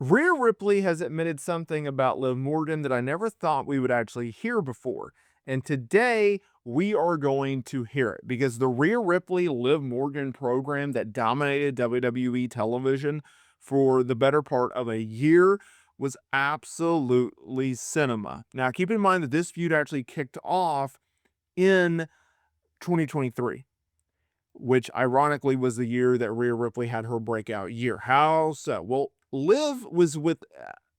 Rhea Ripley has admitted something about Liv Morgan that I never thought we would actually hear before. And today we are going to hear it because the Rhea Ripley Liv Morgan program that dominated WWE television for the better part of a year was absolutely cinema. Now, keep in mind that this feud actually kicked off in 2023, which ironically was the year that Rhea Ripley had her breakout year. How so? Well, Liv was with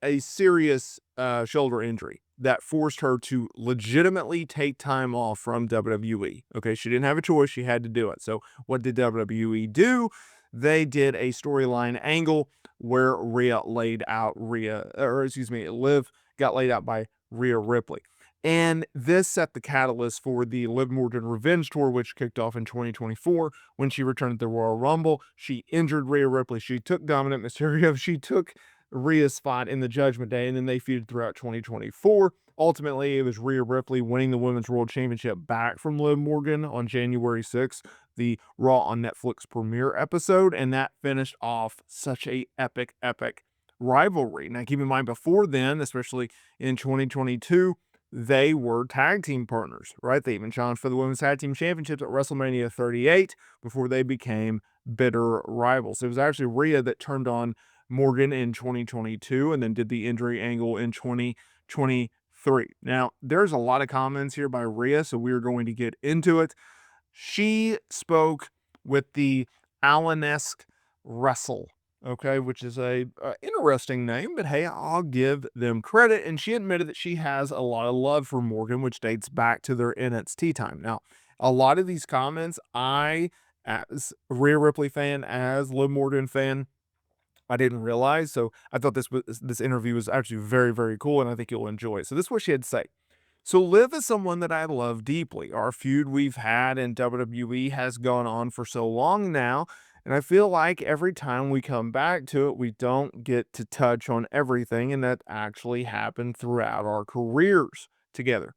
a serious shoulder injury that forced her to legitimately take time off from WWE. Okay, she didn't have a choice; she had to do it. So, what did WWE do? They did a storyline angle where Liv got laid out by Rhea Ripley. And this set the catalyst for the Liv Morgan Revenge Tour, which kicked off in 2024 when she returned at the Royal Rumble. She injured Rhea Ripley. She took Dominic Mysterio. She took Rhea's spot in the Judgment Day, and then they feuded throughout 2024. Ultimately, it was Rhea Ripley winning the Women's World Championship back from Liv Morgan on January 6th, the Raw on Netflix premiere episode, and that finished off such a epic rivalry. Now, keep in mind, before then, especially in 2022, they were tag team partners, right? They even challenged for the Women's Tag Team Championships at WrestleMania 38 before they became bitter rivals. It was actually Rhea that turned on Morgan in 2022 and then did the injury angle in 2023. Now, there's a lot of comments here by Rhea, so we're going to get into it. She spoke with the Allen-esque wrestle, okay, which is a interesting name, but hey, I'll give them credit. And she admitted that she has a lot of love for Morgan, which dates back to their NXT time. Now, a lot of these comments, as Rhea Ripley fan, as Liv Morgan fan, I didn't realize. So I thought this interview was actually very cool, and I think you'll enjoy it. So this is what she had to say. So Liv is someone that I love deeply. Our feud we've had in WWE has gone on for so long now, and I feel like every time we come back to it, we don't get to touch on everything, and that actually happened throughout our careers together.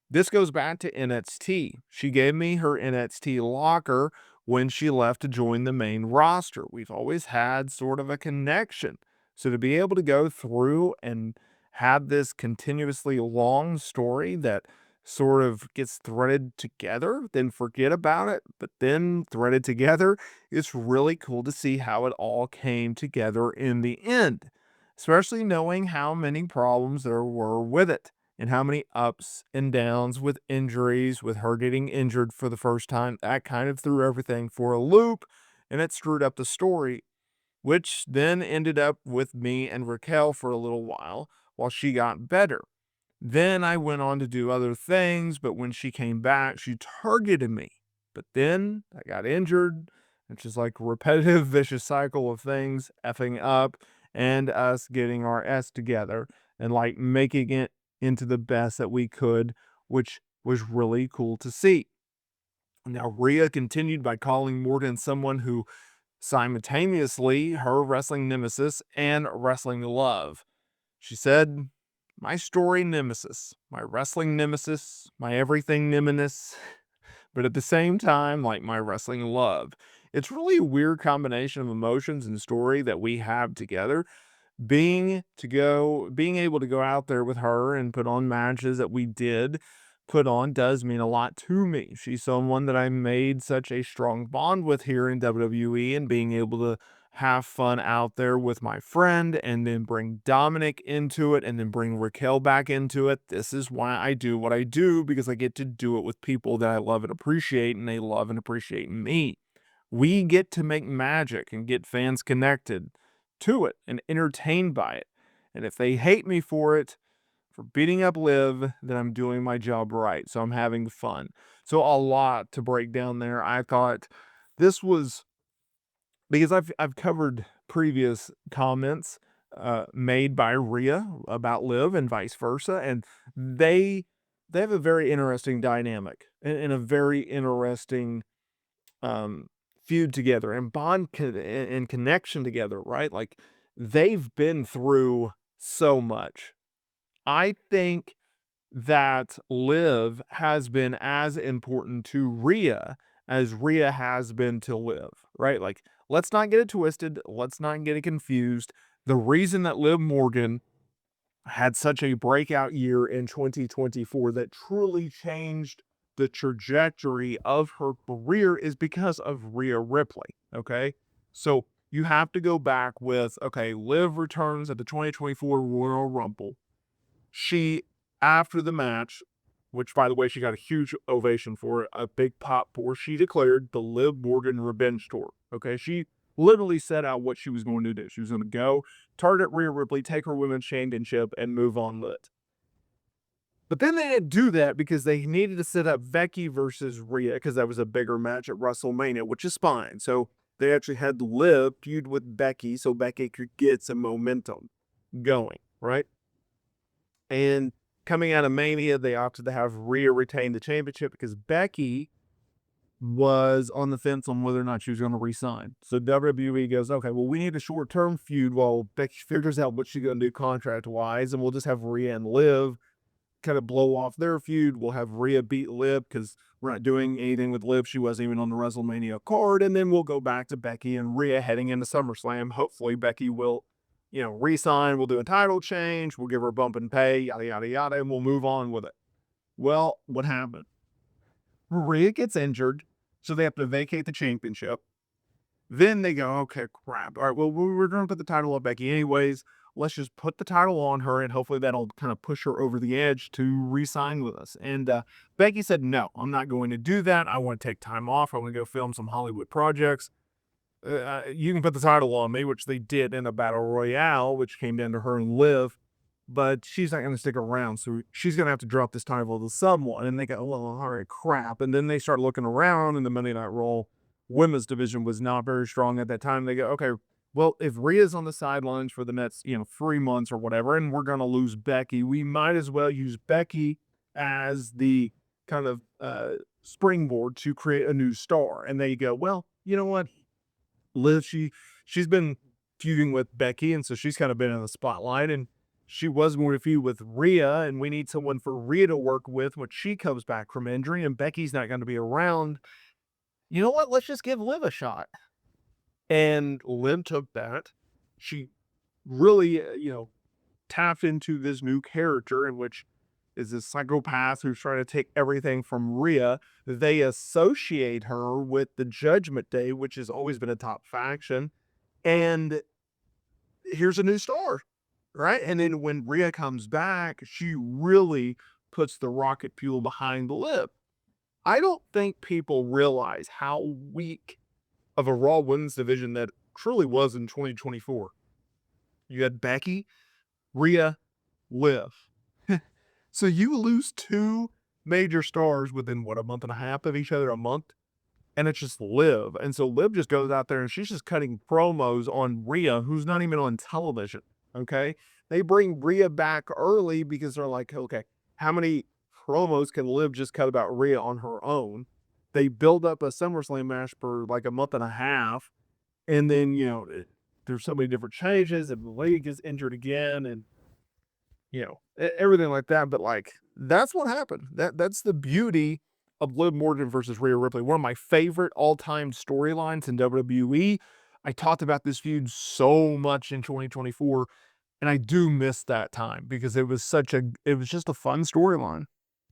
This goes back to NXT. She gave me her NXT locker when she left to join the main roster. We've always had sort of a connection. So to be able to go through and have this continuously long story that sort of gets threaded together, then forget about it, but then threaded together, it's really cool to see how it all came together in the end, especially knowing how many problems there were with it and how many ups and downs with injuries, with her getting injured for the first time. That kind of threw everything for a loop and it screwed up the story, which then ended up with me and Raquel for a little while she got better. Then I went on to do other things, but when she came back, she targeted me. But then I got injured. It's just like a repetitive, vicious cycle of things effing up and us getting our S together and like making it into the best that we could, which was really cool to see. Now, Rhea continued by calling Morgan someone who simultaneously her wrestling nemesis and wrestling love. She said, my story nemesis, my wrestling nemesis, my everything nemesis, but at the same time, like my wrestling love. It's really a weird combination of emotions and story that we have together. Being able to go out there with her and put on matches that we did put on does mean a lot to me. She's someone that I made such a strong bond with here in WWE, and being able to have fun out there with my friend and then bring Dominic into it and then bring Raquel back into it. This is why I do what I do, because I get to do it with people that I love and appreciate, and they love and appreciate me. We get to make magic and get fans connected to it and entertained by it. And if they hate me for it, for beating up Liv, then I'm doing my job right. So I'm having fun. So a lot to break down there. I thought this was because I've covered previous comments made by Rhea about Liv and vice versa, and they have a very interesting dynamic and a very interesting um, feud together and and connection together, right? Like they've been through so much. I think that Liv has been as important to Rhea as Rhea has been to Liv, right? Like, let's not get it twisted. Let's not get it confused. The reason that Liv Morgan had such a breakout year in 2024 that truly changed the trajectory of her career is because of Rhea Ripley. Okay. So you have to go back with, okay, Liv returns at the 2024 Royal Rumble. She, after the match, which by the way, she got a huge ovation for it, a big pop for, she declared the Liv Morgan Revenge Tour. Okay. She literally set out what she was going to do. She was going to go target Rhea Ripley, take her women's championship, and move on lit. But then they didn't do that because they needed to set up Becky versus Rhea because that was a bigger match at WrestleMania, which is fine. So they actually had Liv feud with Becky so Becky could get some momentum going, right? And coming out of Mania, they opted to have Rhea retain the championship because Becky was on the fence on whether or not she was going to resign. So WWE goes, okay, well, we need a short-term feud while Becky figures out what she's going to do contract-wise, and we'll just have Rhea and Liv kind of blow off their feud. We'll have Rhea beat Liv because we're not doing anything with Liv. She wasn't even on the WrestleMania card. And then we'll go back to Becky and Rhea heading into SummerSlam. Hopefully Becky will, resign. We'll do a title change. We'll give her a bump in pay, yada, yada, yada, and we'll move on with it. Well, what happened? Rhea gets injured, so they have to vacate the championship. Then they go, okay, crap. All right, well, we're going to put the title on Becky anyways. Let's just put the title on her, and hopefully that'll kind of push her over the edge to re-sign with us. And Becky said, no, I'm not going to do that. I want to take time off. I want to go film some Hollywood projects. You can put the title on me, which they did in a battle royale, which came down to her and Liv. But she's not going to stick around, so she's going to have to drop this title to someone. And they go, well, all right, crap. And then they start looking around in the Monday Night Raw. Women's division was not very strong at that time. They go, okay, well, if Rhea's on the sidelines for the next, 3 months or whatever, and we're going to lose Becky, we might as well use Becky as the kind of springboard to create a new star. And they go, well, you know what? Liv, she's been feuding with Becky, and so she's kind of been in the spotlight, and she was going to feud with Rhea, and we need someone for Rhea to work with when she comes back from injury, and Becky's not going to be around. You know what? Let's just give Liv a shot. And Liv took that. She really, tapped into this new character in which is this psychopath who's trying to take everything from Rhea. They associate her with the Judgment Day, which has always been a top faction. And here's a new star, right? And then when Rhea comes back, she really puts the rocket fuel behind Liv. I don't think people realize how weak of a Raw Women's division that truly was in 2024. You had Becky, Rhea, Liv. So you lose two major stars within, a month and a half of each other, a month? And it's just Liv. And so Liv just goes out there and she's just cutting promos on Rhea, who's not even on television, okay? They bring Rhea back early because they're like, okay, how many promos can Liv just cut about Rhea on her own? They build up a SummerSlam match for like a month and a half. And then, there's so many different changes and the lady gets injured again and, everything like that. But like, that's what happened. That's the beauty of Liv Morgan versus Rhea Ripley. One of my favorite all-time storylines in WWE. I talked about this feud so much in 2024, and I do miss that time because it was just a fun storyline.